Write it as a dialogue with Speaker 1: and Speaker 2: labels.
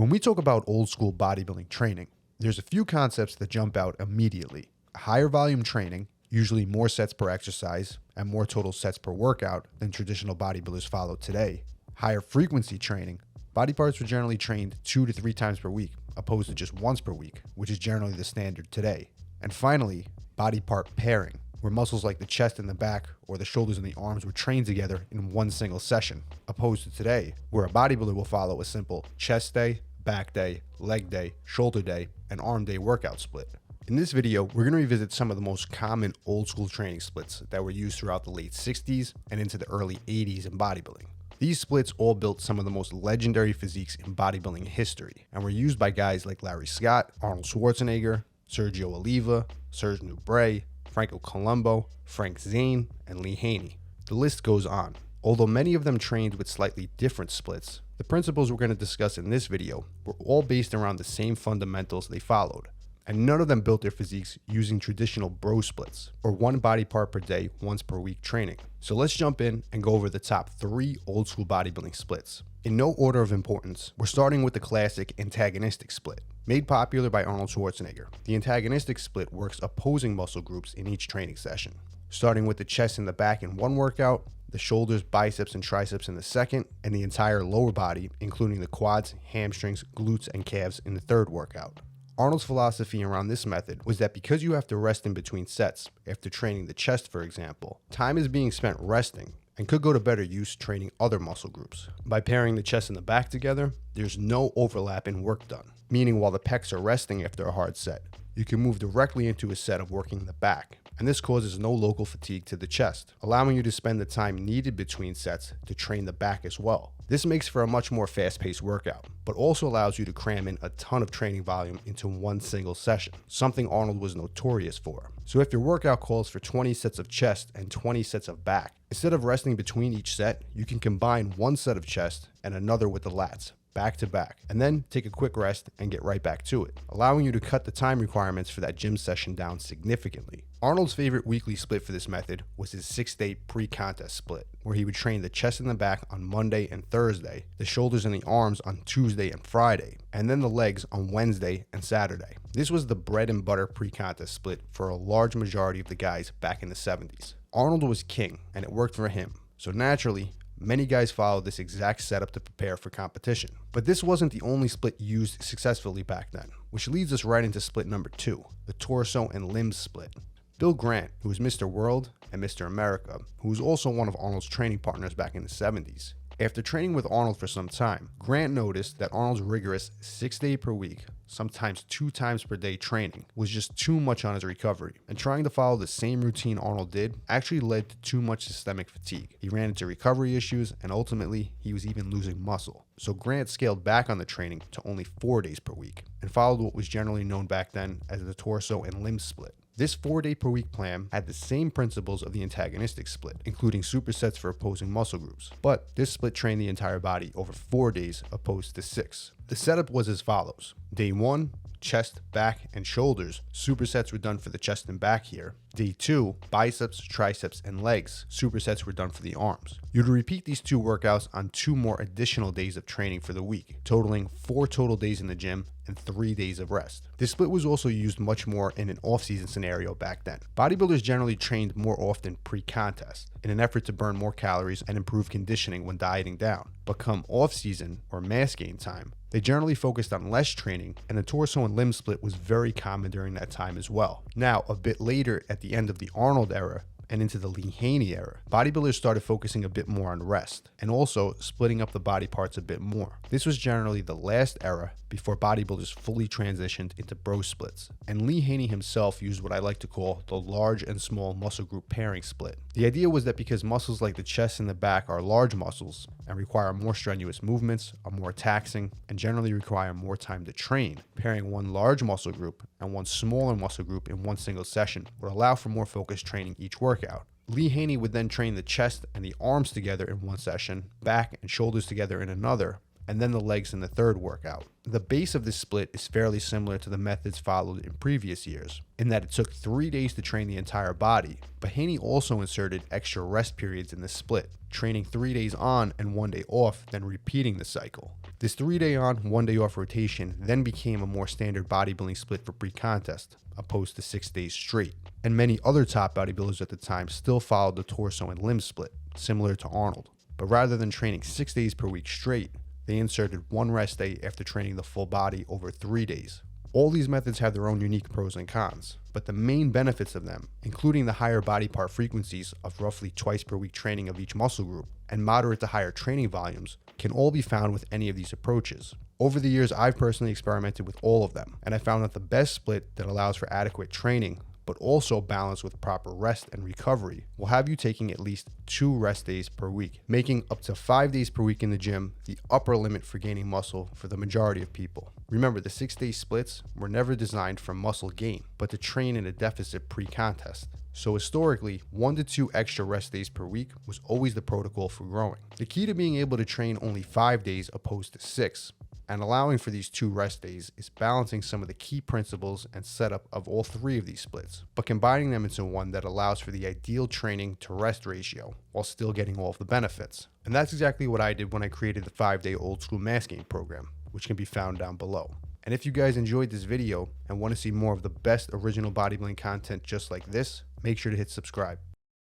Speaker 1: When we talk about old school bodybuilding training, there's a few concepts that jump out immediately. Higher volume training, usually more sets per exercise and more total sets per workout than traditional bodybuilders follow today. Higher frequency training, body parts were generally trained 2 to 3 times per week, opposed to just once per week, which is generally the standard today. And finally, body part pairing, where muscles like the chest and the back or the shoulders and the arms were trained together in one single session, opposed to today, where a bodybuilder will follow a simple chest day, back day, leg day, shoulder day, and arm day workout split. In this video, we're going to revisit some of the most common old school training splits that were used throughout the late 60s and into the early 80s in bodybuilding. These splits all built some of the most legendary physiques in bodybuilding history and were used by guys like Larry Scott, Arnold Schwarzenegger, Sergio Oliva, Serge Nubret, Franco Columbu, Frank Zane, and Lee Haney. The list goes on. Although many of them trained with slightly different splits, the principles we're going to discuss in this video were all based around the same fundamentals they followed, and none of them built their physiques using traditional bro splits, or one body part per day, once per week training. So let's jump in and go over the top 3 old school bodybuilding splits. In no order of importance, we're starting with the classic antagonistic split. Made popular by Arnold Schwarzenegger, the antagonistic split works opposing muscle groups in each training session, starting with the chest and the back in one workout, the shoulders, biceps, and triceps in the second, and the entire lower body, including the quads, hamstrings, glutes, and calves in the third workout. Arnold's philosophy around this method was that because you have to rest in between sets, after training the chest for example, time is being spent resting and could go to better use training other muscle groups. By pairing the chest and the back together, there's no overlap in work done, meaning while the pecs are resting after a hard set, you can move directly into a set of working the back, and this causes no local fatigue to the chest, allowing you to spend the time needed between sets to train the back as well. This makes for a much more fast-paced workout, but also allows you to cram in a ton of training volume into one single session, something Arnold was notorious for. So if your workout calls for 20 sets of chest and 20 sets of back, instead of resting between each set, you can combine one set of chest and another with the lats, back to back, and then take a quick rest and get right back to it, allowing you to cut the time requirements for that gym session down significantly. Arnold's favorite weekly split for this method was his 6-day pre-contest split, where he would train the chest and the back on Monday and Thursday, the shoulders and the arms on Tuesday and Friday, and then the legs on Wednesday and Saturday. This was the bread and butter pre-contest split for a large majority of the guys back in the 70s. Arnold was king, and it worked for him, so naturally, many guys followed this exact setup to prepare for competition. But this wasn't the only split used successfully back then, which leads us right into split number 2, the torso and limbs split. Bill Grant, who was Mr. World and Mr. America, who was also one of Arnold's training partners back in the 70s. After training with Arnold for some time, Grant noticed that Arnold's rigorous 6-day per week, sometimes 2 times per day training was just too much on his recovery, and trying to follow the same routine Arnold did actually led to too much systemic fatigue. He ran into recovery issues, and ultimately he was even losing muscle. So Grant scaled back on the training to only 4 days per week and followed what was generally known back then as the torso and limb split. This 4-day per week plan had the same principles of the antagonistic split, including supersets for opposing muscle groups, but this split trained the entire body over 4 days opposed to 6. The setup was as follows. Day 1, chest, back, and shoulders. Supersets were done for the chest and back here. Day 2, biceps, triceps, and legs. Supersets were done for the arms. You'd repeat these 2 workouts on 2 more additional days of training for the week, totaling 4 total days in the gym and 3 days of rest. This split was also used much more in an off-season scenario back then. Bodybuilders generally trained more often pre-contest in an effort to burn more calories and improve conditioning when dieting down. But come off-season or mass gain time, they generally focused on less training, and the torso and limb split was very common during that time as well. Now, a bit later at the end of the Arnold era and into the Lee Haney era, bodybuilders started focusing a bit more on rest and also splitting up the body parts a bit more. This was generally the last era before bodybuilders fully transitioned into bro splits, and Lee Haney himself used what I like to call the large and small muscle group pairing split. The idea was that because muscles like the chest and the back are large muscles and require more strenuous movements, are more taxing, and generally require more time to train, pairing one large muscle group and one smaller muscle group in one single session would allow for more focused training each workout. Lee Haney would then train the chest and the arms together in one session, back and shoulders together in another, and then the legs in the third workout. The base of this split is fairly similar to the methods followed in previous years, in that it took 3 days to train the entire body, but Haney also inserted extra rest periods in this split, training 3 days on and 1 day off, then repeating the cycle. This 3 day on, 1 day off rotation then became a more standard bodybuilding split for pre-contest, opposed to 6 days straight. And many other top bodybuilders at the time still followed the torso and limb split, similar to Arnold. But rather than training 6 days per week straight, they inserted 1 rest day after training the full body over 3 days. All these methods have their own unique pros and cons, but the main benefits of them, including the higher body part frequencies of roughly twice per week training of each muscle group, and moderate to higher training volumes, can all be found with any of these approaches. Over the years, I've personally experimented with all of them, and I found that the best split that allows for adequate training, but also balanced with proper rest and recovery, will have you taking at least 2 rest days per week, making up to 5 days per week in the gym the upper limit for gaining muscle for the majority of people. Remember, the 6-day splits were never designed for muscle gain, but to train in a deficit pre-contest. So historically, 1 to 2 extra rest days per week was always the protocol for growing. The key to being able to train only 5 days opposed to 6, and allowing for these 2 rest days, is balancing some of the key principles and setup of all 3 of these splits, but combining them into one that allows for the ideal training to rest ratio while still getting all of the benefits. And that's exactly what I did when I created the 5-day old school mass gain program, which can be found down below. And if you guys enjoyed this video and want to see more of the best original bodybuilding content just like this, make sure to hit subscribe.